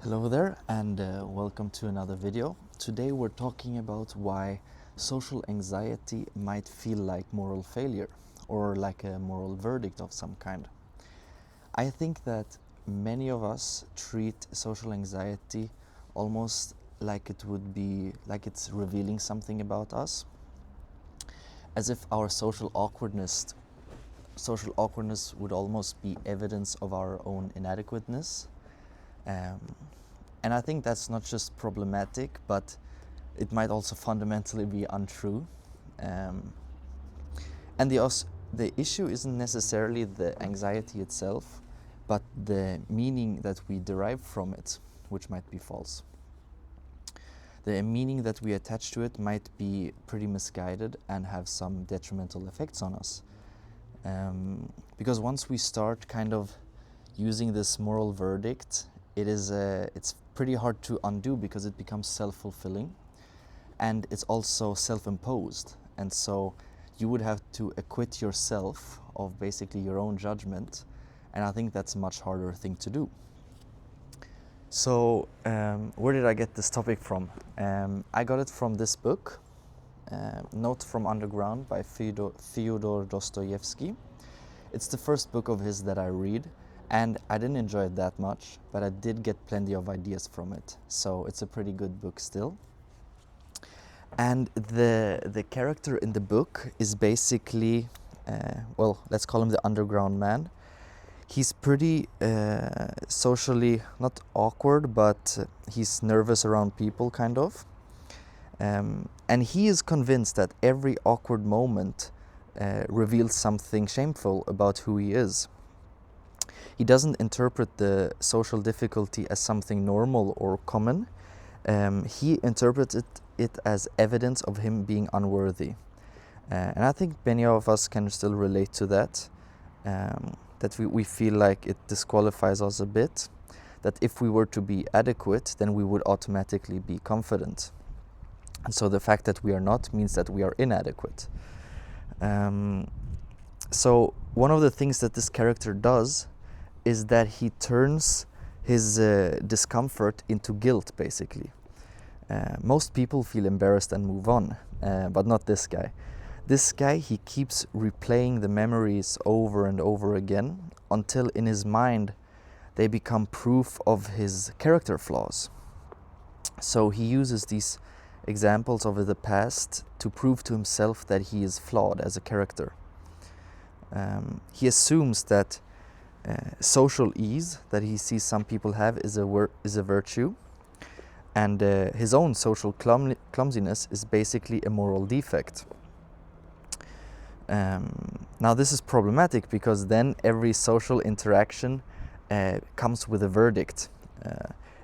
Hello there and welcome to another video. Today we're talking about why social anxiety might feel like moral failure or like a moral verdict of some kind. I think that many of us treat social anxiety almost like it's revealing something about us, as if our social awkwardness would almost be evidence of our own inadequateness. And I think that's not just problematic, but it might also fundamentally be untrue. And the issue isn't necessarily the anxiety itself, but the meaning that we derive from it, which might be false. The meaning that we attach to it might be pretty misguided and have some detrimental effects on us. Because once we start kind of using this moral verdict, it's pretty hard to undo because it becomes self-fulfilling and it's also self-imposed. And so you would have to acquit yourself of basically your own judgment. And I think that's a much harder thing to do. So where did I get this topic from? I got it from this book, Note from Underground by Fyodor Dostoevsky. It's the first book of his that I read, and I didn't enjoy it that much, but I did get plenty of ideas from it. So it's a pretty good book still. And the character in the book is basically, let's call him the underground man. He's pretty socially, not awkward, but he's nervous around people, kind of. And he is convinced that every awkward moment reveals something shameful about who he is. He doesn't interpret the social difficulty as something normal or common. He interprets it as evidence of him being unworthy. And I think many of us can still relate to that. That we feel like it disqualifies us a bit. That if we were to be adequate, then we would automatically be confident. And so the fact that we are not means that we are inadequate. So one of the things that this character does is that he turns his discomfort into guilt, basically. Most people feel embarrassed and move on, but not this guy. This guy, he keeps replaying the memories over and over again until in his mind they become proof of his character flaws. So he uses these examples of the past to prove to himself that he is flawed as a character. He assumes that social ease that he sees some people have is a virtue, and his own social clumsiness is basically a moral defect. Now this is problematic because then every social interaction comes with a verdict.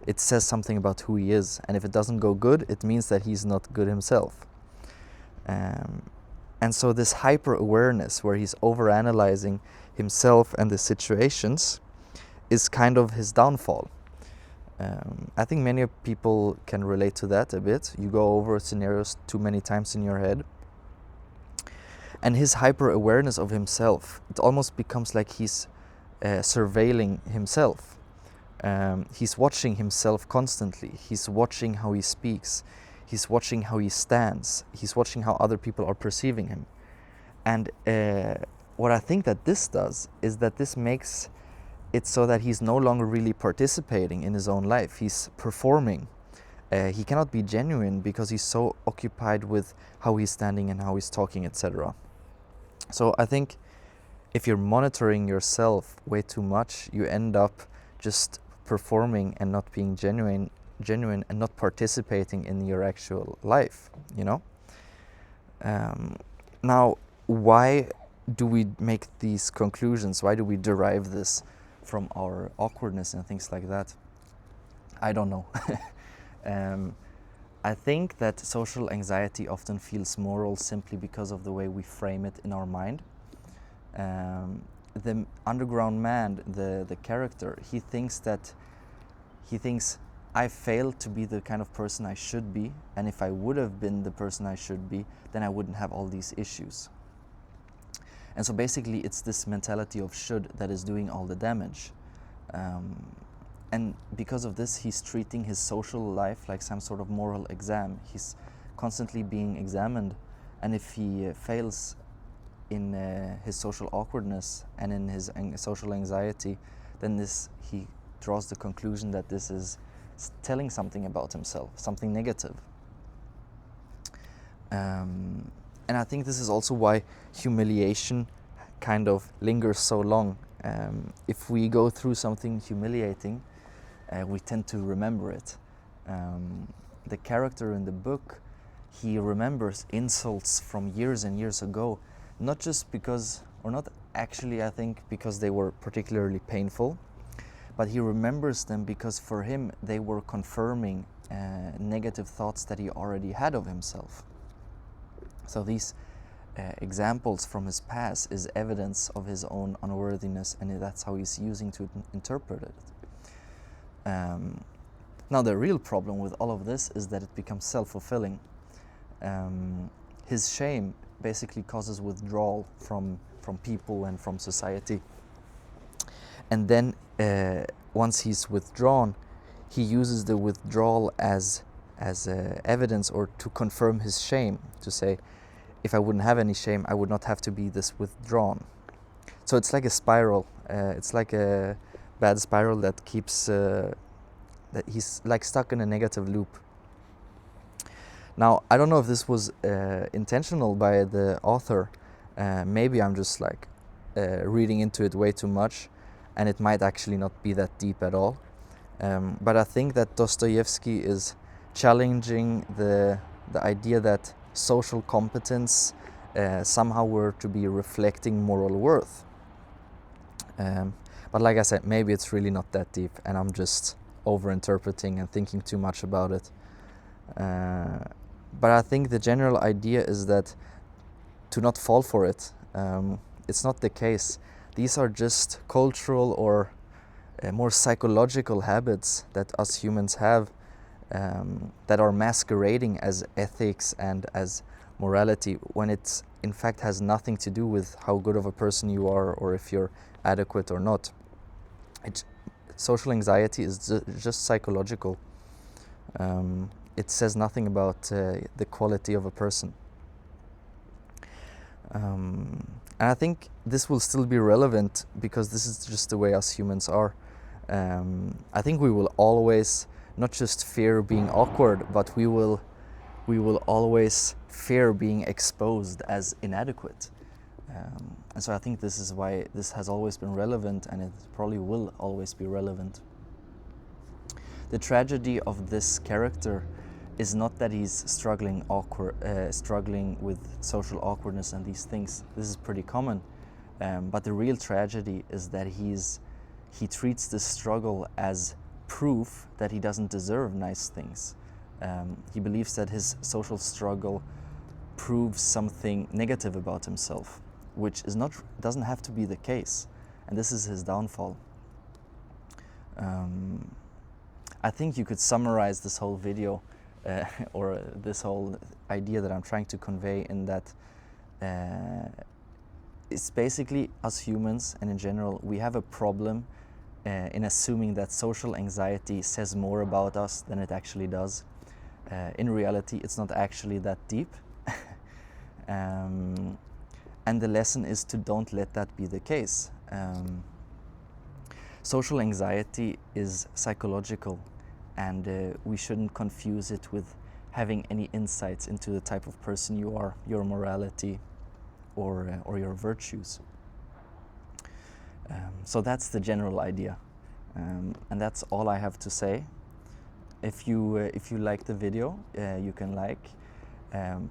It says something about who he is, and if it doesn't go good, it means that he's not good himself. And so this hyper-awareness, where he's overanalyzing himself and the situations, is kind of his downfall. I think many people can relate to that a bit. You go over scenarios too many times in your head. And his hyper-awareness of himself, it almost becomes like he's surveilling himself. He's watching himself constantly. He's watching how he speaks. He's watching how he stands. He's watching how other people are perceiving him. And what I think that this does is that this makes it so that he's no longer really participating in his own life. He's performing. He cannot be genuine because he's so occupied with how he's standing and how he's talking, etc. So I think if you're monitoring yourself way too much, you end up just performing and not being genuine and not participating in your actual life, you know? Now, why do we make these conclusions? Why do we derive this from our awkwardness and things like that? I don't know. I think that social anxiety often feels moral simply because of the way we frame it in our mind. The underground man, the character, he thinks I failed to be the kind of person I should be, and if I would have been the person I should be, then I wouldn't have all these issues. And so basically it's this mentality of should that is doing all the damage. And because of this, he's treating his social life like some sort of moral exam. He's constantly being examined, and if he fails in his social awkwardness and in his social anxiety, then he draws the conclusion that this is telling something about himself, something negative. And I think this is also why humiliation kind of lingers so long. If we go through something humiliating, we tend to remember it. The character in the book, he remembers insults from years and years ago, not just because, or not actually I think because they were particularly painful, but he remembers them because for him they were confirming negative thoughts that he already had of himself. So these examples from his past is evidence of his own unworthiness, and that's how he's using to interpret it. Now the real problem with all of this is that it becomes self-fulfilling. His shame basically causes withdrawal from people and from society. And then once he's withdrawn, he uses the withdrawal as evidence or to confirm his shame, to say, if I wouldn't have any shame, I would not have to be this withdrawn. So it's like a spiral. It's like a bad spiral that keeps, that he's like stuck in a negative loop. Now, I don't know if this was intentional by the author. Maybe I'm just like reading into it way too much, and it might actually not be that deep at all. But I think that Dostoevsky is challenging the idea that social competence somehow were to be reflecting moral worth. But like I said, maybe it's really not that deep, and I'm just over-interpreting and thinking too much about it. But I think the general idea is that to not fall for it. It's not the case. These are just cultural or more psychological habits that us humans have that are masquerading as ethics and as morality, when it in fact has nothing to do with how good of a person you are or if you're adequate or not. Social anxiety is just psychological. It says nothing about the quality of a person. And I think this will still be relevant because this is just the way us humans are. I think we will always not just fear being awkward, but we will always fear being exposed as inadequate. And so I think this is why this has always been relevant, and it probably will always be relevant. The tragedy of this character is not that he's struggling with social awkwardness and these things. This is pretty common. But the real tragedy is that he treats this struggle as proof that he doesn't deserve nice things. He believes that his social struggle proves something negative about himself, which doesn't have to be the case, and this is his downfall. I think you could summarize this whole video or this whole idea that I'm trying to convey in that it's basically us humans, and in general, we have a problem in assuming that social anxiety says more about us than it actually does. In reality, it's not actually that deep. And the lesson is to don't let that be the case. Social anxiety is psychological, and we shouldn't confuse it with having any insights into the type of person you are, your morality, or your virtues. So that's the general idea, and that's all I have to say. If you like the video, you can like.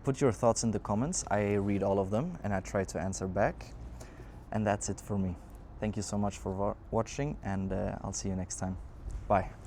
Put your thoughts in the comments. I read all of them and I try to answer back. And that's it for me. Thank you so much for watching, and I'll see you next time. Bye.